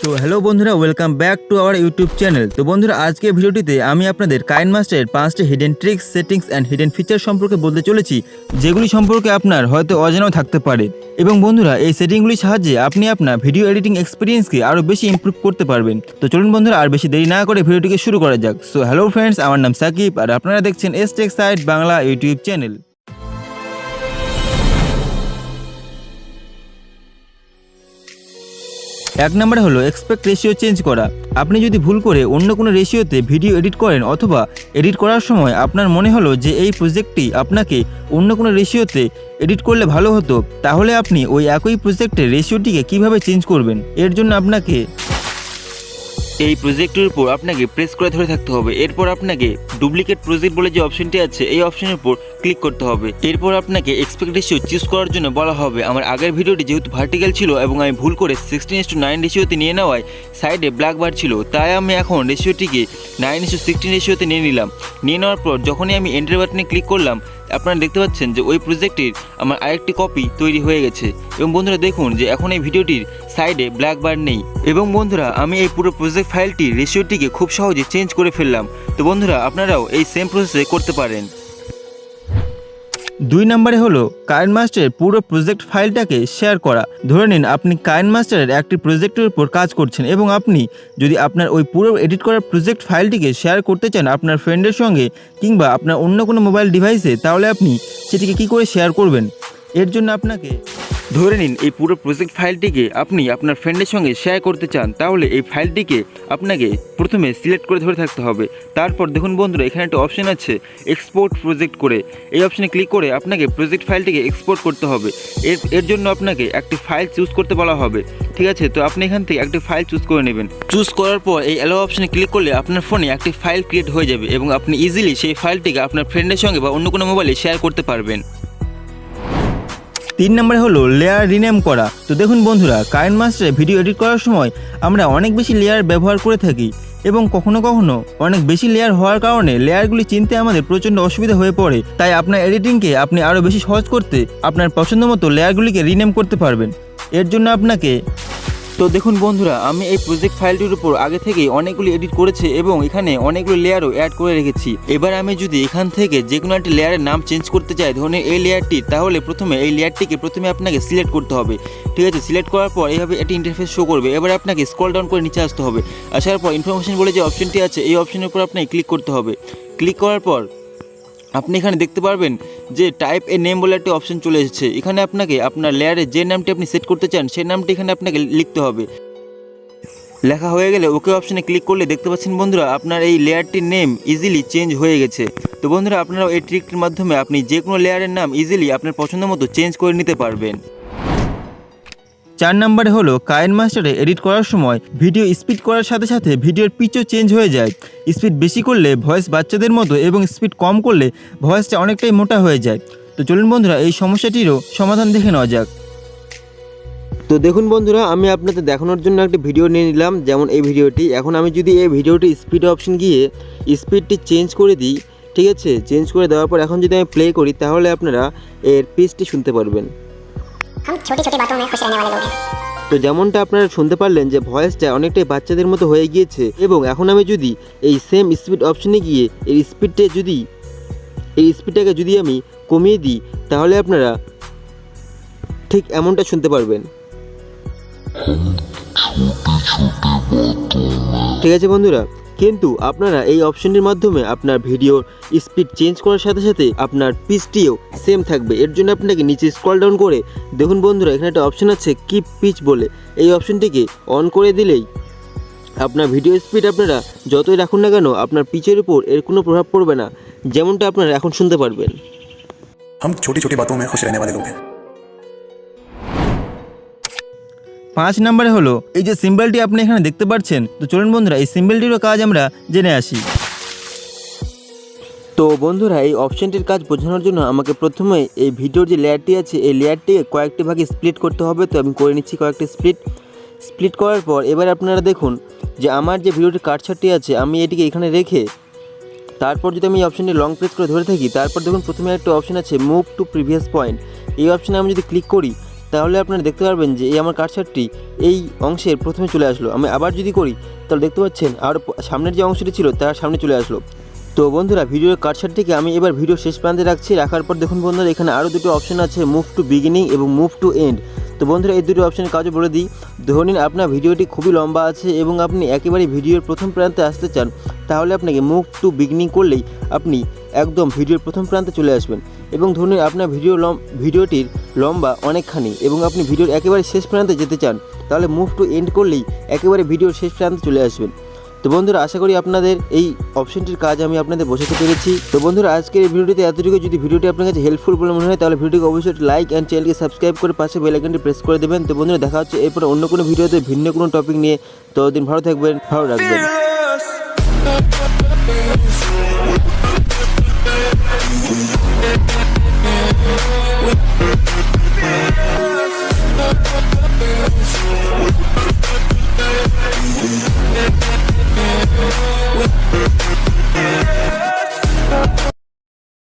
তো হ্যালো বন্ধুরা, welcome back to our YouTube channel. তো বন্ধুরা, আজকের ভিডিওটিতে আমি আপনাদের কাইনমাস্টারের 5টি hidden tricks, settings and hidden feature সম্পর্কে বলতে চলেছি, যেগুলি সম্পর্কে আপনার হয়তো অজানাও থাকতে পারে। এবং বন্ধুরা, এই সেটিংগুলির সাহায্যে আপনি আপনার ভিডিও এডিটিং এক্সপিরিয়েন্সকে আরও বেশি ইমপ্রুভ করতে পারবেন। তো চলুন বন্ধুরা, আর বেশি দেরি না করে ভিডিওটিকে শুরু করা যাক। সো হ্যালো ফ্রেন্ডস, আমার নাম সাকিব আর আপনারা দেখছেন stechside বাংলা ইউটিউব চ্যানেল। এক নম্বরে হলো এক্সপেক্ট রেশিও চেঞ্জ করা। আপনি যদি ভুল করে অন্য কোনো রেশিওতে ভিডিও এডিট করেন অথবা এডিট করার সময় আপনার মনে হলো যে এই প্রজেক্টটি আপনাকে অন্য কোনো রেশিওতে এডিট করলে ভালো হতো, তাহলে আপনি ওই একই প্রজেক্টের রেশিওটিকে কিভাবে চেঞ্জ করবেন? এর জন্য আপনাকে এই প্রজেক্টের উপর আপনাকে প্রেস করে ধরে থাকতে হবে। এরপর আপনাকে ডুপ্লিকেট প্রজেক্ট বলে যে অপশনটি আছে এই অপশনের উপর ক্লিক করতে হবে। এরপর আপনাকে এক্সপেক্ট রেশিও চুজ করার জন্য বলা হবে। আমার আগের ভিডিওটি যেহেতু ভার্টিক্যাল ছিল এবং আমি ভুল করে 16:9 রেশিওতে নিয়ে নেওয়ায় সাইডে ব্ল্যাক বার ছিল, তাই আমি এখন রেশিওটিকে 9:16 রেশিওতে নিয়ে নিলাম। নিয়ে নেওয়ার পর যখনই আমি এন্টার বাটনে ক্লিক করলাম, আপনারা দেখতে পাচ্ছেন যে ওই প্রজেক্টটির আমার আরেকটি কপি তৈরি হয়ে গেছে। এবং বন্ধুরা দেখুন যে এখন এই ভিডিওটির সাইডে ব্ল্যাক বার নেই। এবং বন্ধুরা, আমি এই পুরো প্রজেক্ট ফাইলটির রেশিওটিকে খুব সহজে চেঞ্জ করে ফেললাম। তো বন্ধুরা, আপনারাও এই সেম প্রসেসে করতে পারেন। 2 নম্বরে হলো কাইনমাস্টারের পুরো প্রজেক্ট ফাইলটাকে শেয়ার করা। ধরে নিন আপনি কাইনমাস্টারের একটি প্রজেক্টের উপর কাজ করছেন এবং আপনি যদি আপনার ওই পুরো এডিট করা প্রজেক্ট ফাইলটিকে শেয়ার করতে চান আপনার ফ্রেন্ডের সঙ্গে কিংবা আপনার অন্য কোনো মোবাইল ডিভাইসে, তাহলে আপনি সেটিকে কী করে শেয়ার করবেন? এর জন্য আপনাকে ধরে নিন এই পুরো প্রজেক্ট ফাইলটিকে আপনি আপনার ফ্রেন্ডের সঙ্গে শেয়ার করতে চান, তাহলে এই ফাইলটিকে আপনাকে প্রথমে সিলেক্ট করে ধরে থাকতে হবে। তারপর দেখুন বন্ধুরা, এখানে একটা অপশন আছে এক্সপোর্ট প্রজেক্ট করে। এই অপশনে ক্লিক করে আপনাকে প্রজেক্ট ফাইলটিকে এক্সপোর্ট করতে হবে। এর জন্য আপনাকে একটি ফাইল চুজ করতে বলা হবে। ঠিক আছে, তো আপনি এখান থেকে একটি ফাইল চুজ করে নেবেন। চুজ করার পর এই অ্যালো অপশনে ক্লিক করলে আপনার ফোনে একটি ফাইল ক্রিয়েট হয়ে যাবে এবং আপনি ইজিলি সেই ফাইলটিকে আপনার ফ্রেন্ডের সঙ্গে বা অন্য কোনো মোবাইলে শেয়ার করতে পারবেন। 3 নম্বরে হলো লেয়ার রিনেম করা। তো দেখুন বন্ধুরা, কাইনমাস্টারে ভিডিও এডিট করার সময় আমরা অনেক বেশি লেয়ার ব্যবহার করে থাকি এবং কখনো কখনো অনেক বেশি লেয়ার হওয়ার কারণে লেয়ারগুলি চিনতে আমাদের প্রচণ্ড অসুবিধা হয়ে পড়ে। তাই আপনার এডিটিংকে আপনি আরও বেশি সহজ করতে আপনার পছন্দ মতো লেয়ারগুলিকে রিনেম করতে পারবেন। এর জন্য আপনাকে দেখুন বন্ধুরা, আমি এই প্রজেক্ট ফাইলটির উপর আগে থেকেই অনেকগুলি এডিট করেছি এবং এখানে অনেকগুলো লেয়ারও অ্যাড করে রেখেছি। এবার আমি যদি এখান থেকে যে কোনো একটি লেয়ারের নাম চেঞ্জ করতে চাই, ধরুন এই লেয়ারটি, তাহলে প্রথমে এই লেয়ারটিকে আপনাকে সিলেক্ট করতে হবে। ঠিক আছে, সিলেক্ট করার পর এইভাবে একটি ইন্টারফেস শো করবে। এবার আপনাকে স্ক্রল ডাউন করে নিচে আসতে হবে। আসার পর ইনফরমেশন বলে যে অপশনটি আছে এই অপশনের উপর আপনাকে ক্লিক করতে হবে। ক্লিক করার পর আপনি এখানে দেখতে পারবেন যে টাইপ এ নেম বলে একটি অপশন চলে এসেছে। এখানে আপনাকে আপনার লেয়ারে যে নামটি আপনি সেট করতে চান সেই নামটি এখানে আপনাকে লিখতে হবে। লেখা হয়ে গেলে ওকে অপশনে ক্লিক করলে দেখতে পাচ্ছেন বন্ধুরা, আপনার এই লেয়ারটির নেম ইজিলি চেঞ্জ হয়ে গেছে। তো বন্ধুরা, আপনারাও এই ট্রিকটির মাধ্যমে আপনি যে কোনো লেয়ারের নাম ইজিলি আপনার পছন্দ মতো চেঞ্জ করে নিতে পারবেন। 4 নম্বরে হলো কাইনমাস্টারে এডিট করার সময় ভিডিও স্পিড করার সাথে সাথে ভিডিওর পিচও চেঞ্জ হয়ে যায়। স্পিড বেশি করলে ভয়েস বাচ্চাদের মতো এবং স্পিড কম করলে ভয়েসটা অনেকটাই মোটা হয়ে যায়। তো চলুন বন্ধুরা, এই সমস্যাটিরও সমাধান দেখে নেওয়া যাক। তো দেখুন বন্ধুরা, আমি আপনাদের দেখানোর জন্য একটি ভিডিও নিয়ে নিলাম, যেমন এই ভিডিওটি। এখন আমি যদি এই ভিডিওটি স্পিড অপশন গিয়ে স্পিডটি চেঞ্জ করে দিই, ঠিক আছে, চেঞ্জ করে দেওয়ার পর এখন যদি আমি প্লে করি, তাহলে আপনারা এর পিচটি শুনতে পারবেন। তো যেমনটা আপনারা শুনতে পারলেন যে ভয়েসটা অনেকটাই বাচ্চাদের মতো হয়ে গিয়েছে। এবং এখন আমি যদি এই সেম স্পিড অপশনে গিয়ে এই স্পিডটাকে যদি আমি কমিয়ে দিই, তাহলে আপনারা ঠিক এমনটা শুনতে পারবেন। ঠিক আছে বন্ধুরা, কিন্তু আপনারা এই অপশনটির মাধ্যমে আপনার ভিডিওর স্পিড চেঞ্জ করার সাথে সাথে আপনার পিচটিও সেম থাকবে। এর জন্য আপনাকে নিচে স্ক্রল ডাউন করে দেখুন বন্ধুরা, এখানে একটা অপশন আছে কিপ পিচ বলে। এই অপশনটিকে অন করে দিলেই আপনার ভিডিও স্পিড আপনারা যতই রাখুন না কেন আপনার পিচের উপর এর কোনো প্রভাব পড়বে না, যেমনটা আপনারা এখন শুনতে পারবেন। हम छोटी छोटी बातों में खुश रहने वाले लोग हैं। 5 নম্বরে হলো এই যে সিম্বলটি আপনি এখানে দেখতে পাচ্ছেন। তো চলুন বন্ধুরা, এই সিম্বলটিরও কাজ আমরা জেনে আসি। তো বন্ধুরা, এই অপশনটির কাজ বোঝানোর জন্য আমাকে প্রথমে এই ভিডিওর যে লেয়ারটি আছে এই লেয়ারটিকে কয়েকটি ভাগে স্প্লিট করতে হবে। তো আমি করে নিচ্ছি কয়েকটি স্প্লিট করার পর এবার আপনারা দেখুন যে আমার যে ভিডিওটির কাটছাটটি আছে আমি এটিকে এখানে রেখে তারপর যদি আমি এই অপশনটি লং প্রেস করে ধরে থাকি, তারপর দেখুন প্রথমে একটা অপশন আছে মুভ টু প্রিভিয়াস পয়েন্ট। এই অপশনে আমি যদি ক্লিক করি, তাহলে আপনারা দেখতে পারবেন যে এই আমার কার্সারটি এই অংশের প্রথমে চলে আসলো। আমি আবার যদি করি তাহলে দেখতে পাচ্ছেন আর সামনের যে অংশটি ছিল তার সামনে চলে আসলো। তো বন্ধুরা ভিডিওর কার্সারটিকে আমি এবার ভিডিও শেষ প্রান্তে রাখছি। রাখার পর দেখুন বন্ধুরা এখানে আরও দুটো অপশন আছে, মুভ টু বিগিনিং এবং মুভ টু এন্ড। তো বন্ধুরা এই দুটো অপশনের কাজও বলে দিই। ধরে নিন আপনার ভিডিওটি খুবই লম্বা আছে এবং আপনি একেবারে ভিডিওর প্রথম প্রান্তে আসতে চান, তাহলে আপনাকে মুভ টু বিগিনিং করলেই আপনি একদম ভিডিওর প্রথম প্রান্তে চলে আসবেন। এবং ধরুন আপনার ভিডিওটির লম্বা অনেকখানি এবং আপনি ভিডিওর একেবারে শেষ প্রান্তে যেতে চান, তাহলে মুভ টু এন্ড করলেই একেবারে ভিডিওর শেষ প্রান্তে চলে আসবেন। তো বন্ধুরা আশা করি আপনাদের এই অপশনটির কাজ আমি আপনাদের বোঝাতে পেরেছি। তো বন্ধুরা আজকের এই ভিডিওটিতে এতটুকু। যদি ভিডিওটি আপনার কাছে হেল্পফুল বলে মনে হয় তাহলে ভিডিওটিকে অবশ্যই লাইক অ্যান্ড চ্যানেলকে সাবস্ক্রাইব করে পাশে বেল আইকনটি প্রেস করে দেবেন। তো বন্ধুরা দেখা হচ্ছে এরপরে অন্য কোনো ভিডিওতে ভিন্ন কোনো টপিক নিয়ে। ততদিন ভালো থাকবেন, ভালো রাখবেন।